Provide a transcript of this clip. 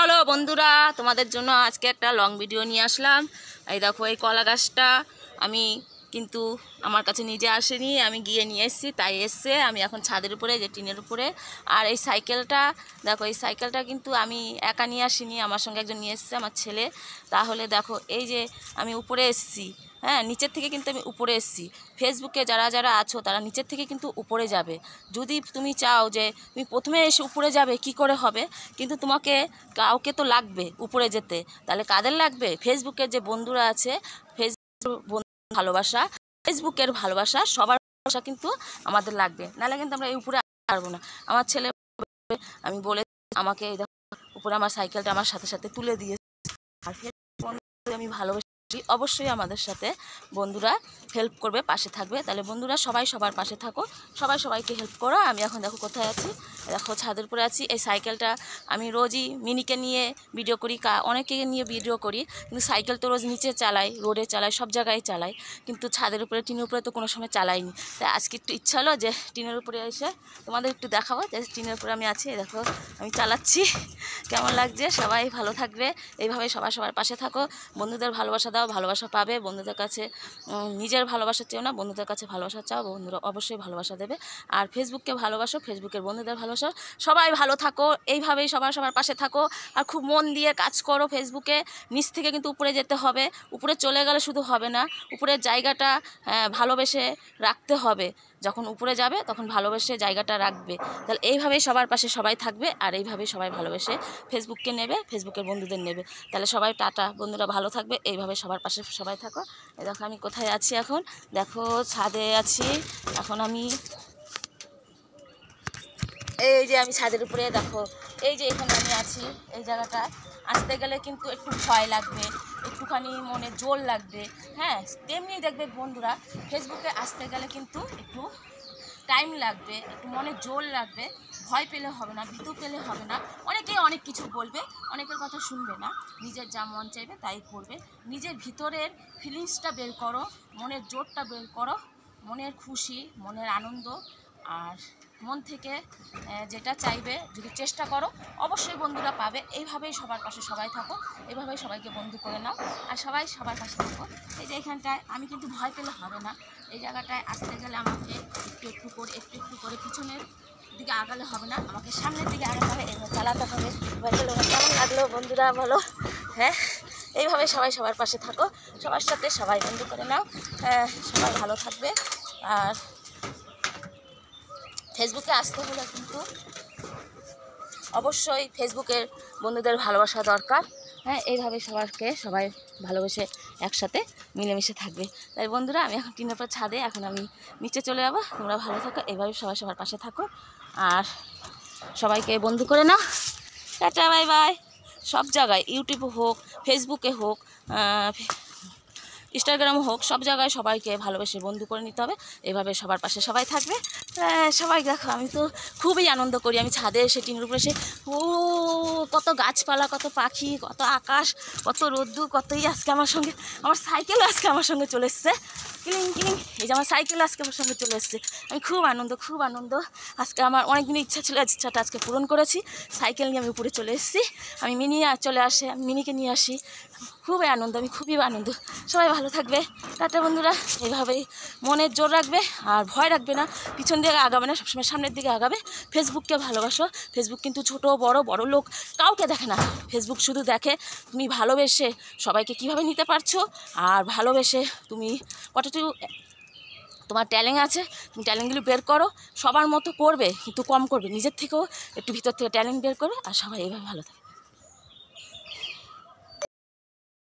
চলো বন্ধুরা, তোমাদের জন্য আজকে একটা লং ভিডিও নিয়ে আসলাম। এই দেখো, এই কলা গাছটা আমি কিন্তু আমার কাছে নিজে আসেনি, আমি গিয়ে নিয়ে এসেছি, তাই এসছে। আমি এখন ছাদের উপরে, যে টিনের উপরে। আর এই সাইকেলটা দেখো, এই সাইকেলটা কিন্তু আমি একা নিয়ে আসিনি, আমার সঙ্গে একজন নিয়ে এসছে, আমার ছেলে। তাহলে দেখো, এই যে আমি উপরে এসেছি, হ্যাঁ, নিচের থেকে কিন্তু আমি উপরে এসেছি। ফেসবুকে যারা যারা আছো তারা নিচের থেকে কিন্তু উপরে যাবে। যদি তুমি চাও যে তুমি প্রথমে এসে উপরে যাবে, কি করে হবে? কিন্তু তোমাকে কাউকে তো লাগবে উপরে যেতে। তাহলে কাদের লাগবে? ফেসবুকের যে বন্ধুরা আছে, ফেসবুক ভালোবাসা, ফেসবুকের ভালোবাসা, সবার ভালোবাসা কিন্তু আমাদের লাগবে। নাহলে কিন্তু আমরা এই উপরে পারবো না। আমার ছেলে, আমি বলে, আমাকে এই দেখো উপরে আমার সাইকেলটা আমার সাথে সাথে তুলে দিয়েছে। আর আমি ভালোবাসি, অবশ্যই আমাদের সাথে বন্ধুরা হেল্প করবে, পাশে থাকবে। তাহলে বন্ধুরা সবাই সবার পাশে থাকো, সবাই সবাইকে হেল্প করো। আমি এখন দেখো কোথায় আছি, দেখো ছাদের উপরে আছি। এই সাইকেলটা আমি রোজই মিনিকে নিয়ে ভিডিও করি, অনেকে নিয়ে ভিডিও করি, কিন্তু সাইকেল তো রোজ নিচে চালাই, রোডে চালাই, সব জায়গায় চালাই, কিন্তু ছাদের উপরে, টিনের উপরে তো কোনো সময় চালাইনি। তাই আজকে একটু ইচ্ছা হলো যে টিনের উপরে এসে তোমাদের একটু দেখাবো যে টিনের উপরে আমি আছি। দেখো আমি চালাচ্ছি, কেমন লাগছে। সবাই ভালো থাকবে, এইভাবে সবাই সবার পাশে থাকো। বন্ধুদের ভালোবাসা দাও, ভালোবাসা পাবে। বন্ধুদের কাছে নিজের ভালোবাসা চেও না, বন্ধুদের কাছে ভালোবাসা চাও, বন্ধুরা অবশ্যই ভালোবাসা দেবে। আর ফেসবুককে ভালোবাসো, ফেসবুকের বন্ধুদের ভালোবাসো। সবাই ভালো থাকো, এইভাবেই সবার সবার পাশে থাকো। আর খুব মন দিয়ে কাজ করো ফেসবুকে। নিচ থেকে কিন্তু উপরে যেতে হবে, উপরে চলে গেলে শুধু হবে না, উপরের জায়গাটা ভালোবেসে রাখতে হবে। যখন উপরে যাবে তখন ভালোবেসে জায়গাটা রাখবে। তাহলে এইভাবেই সবার পাশে সবাই থাকবে, আর এইভাবেই সবাই ভালোবেসে ফেসবুককে নেবে, ফেসবুকের বন্ধুদের নেবে। তাহলে সবাই টাটা, বন্ধুরা ভালো থাকবে, এইভাবে সবার পাশে সবাই থাকো। এই দেখো আমি কোথায় আছি এখন, দেখো ছাদে আছি এখন আমি। এই যে আমি ছাদের উপরে, দেখো এই যে এখানে আমি আছি, এই জায়গাটা আসতে গেলে কিন্তু একটু ভয় লাগবে, একটুখানি মনে জোর লাগবে। হ্যাঁ, তেমনি দেখবে বন্ধুরা, ফেসবুকে আসতে গেলে কিন্তু একটু টাইম লাগবে, একটু মনে জোর লাগবে। ভয় পেলে হবে না, ভীতু পেলে হবে না। অনেকেই অনেক কিছু বলবে, অনেকের কথা শুনবে না, নিজের যা মন চাইবে তাই করবে। নিজের ভিতরের ফিলিংসটা বের করো, মনের জোরটা বের করো, মনের খুশি, মনের আনন্দ, আর মন থেকে যেটা চাইবে যদি চেষ্টা করো, অবশ্যই বন্ধুরা পাবে। এইভাবেই সবার পাশে সবাই থাকো, এইভাবেই সবাইকে বন্ধু করে নাও, আর সবাই সবার পাশে থাকো। এই যে এখানটায় আমি কিন্তু ভয় পেলে হবে না, এই জায়গাটায় আসতে গেলে আমাকে একটু একটু করে পিছনের দিকে আগালে হবে না, আমাকে সামনের দিকে আগাতে হবে, এবার চালাতে হবে। কেমন লাগলো বন্ধুরা বলো? হ্যাঁ, এইভাবে সবাই সবার পাশে থাকো, সবার সাথে সবাই বন্ধু করে নাও। সবাই ভালো থাকবে। আর ফেসবুকে আসতে হলে কিন্তু অবশ্যই ফেসবুকের বন্ধুদের ভালোবাসা দরকার। হ্যাঁ, এইভাবে সবাই ভালোবেসে একসাথে মিলেমিশে থাকবে। তাই বন্ধুরা, আমি এখন টিনের উপর ছাদে, এখন আমি নিচে চলে যাবো। তোমরা ভালো থাকো, এইভাবে সবাই সবার পাশে থাকো, আর সবাইকে বন্ধু করে নাও। Tata, bye bye. সব জায়গায়, ইউটিউবে হোক, ফেসবুকে হোক, ইনস্টাগ্রাম হোক, সব জায়গায় সবাইকে ভালোবেসে বন্ধু করে নিতে হবে। এভাবে সবার পাশে সবাই থাকবে। সবাই দেখো, আমি তো খুবই আনন্দ করি। আমি ছাদে এসে, টিনের উপরে এসে, কত গাছপালা, কত পাখি, কত আকাশ, কত রোদ্দুর, কতই আজকে আমার সঙ্গে, আমার সাইকেল আজকে আমার সঙ্গে চলে এসছে, কিলিং কিলিং। এই যে আমার সাইকেল আজকে আমার সঙ্গে চলে এসছে। আমি খুব আনন্দ। আজকে আমার অনেক দিনের ইচ্ছা ছিল, ইচ্ছাটা আজকে পূরণ করেছি। সাইকেল নিয়ে আমি উপরে চলে এসেছি। আমি মিনি চলে আসে, আমি মিনিকে নিয়ে আসি। খুবই আনন্দ, আমি খুবই আনন্দ। সবাই ভালো থাকবে, টাটা বন্ধুরা। এইভাবেই মনের জোর রাখবে, আর ভয় রাখবে না, পিছন দিকে আগাবে না, সবসময় সামনের দিকে আগাবে। ফেসবুককে ভালোবাসো। ফেসবুক কিন্তু ছোট বড় লোক কাউকে দেখে না। ফেসবুক শুধু দেখে তুমি ভালোবেসে সবাইকে কিভাবে নিতে পারছো, আর ভালোবেসে তুমি কতটুকু তোমার ট্যালেন্ট আছে, তুমি ট্যালেন্টগুলো বের করো। সবার মতো করবে, কিন্তু কম করবে, নিজের থেকেও একটু ভিতর থেকে ট্যালেন্ট বের করো, আর সবাই এইভাবে ভালো থাকে।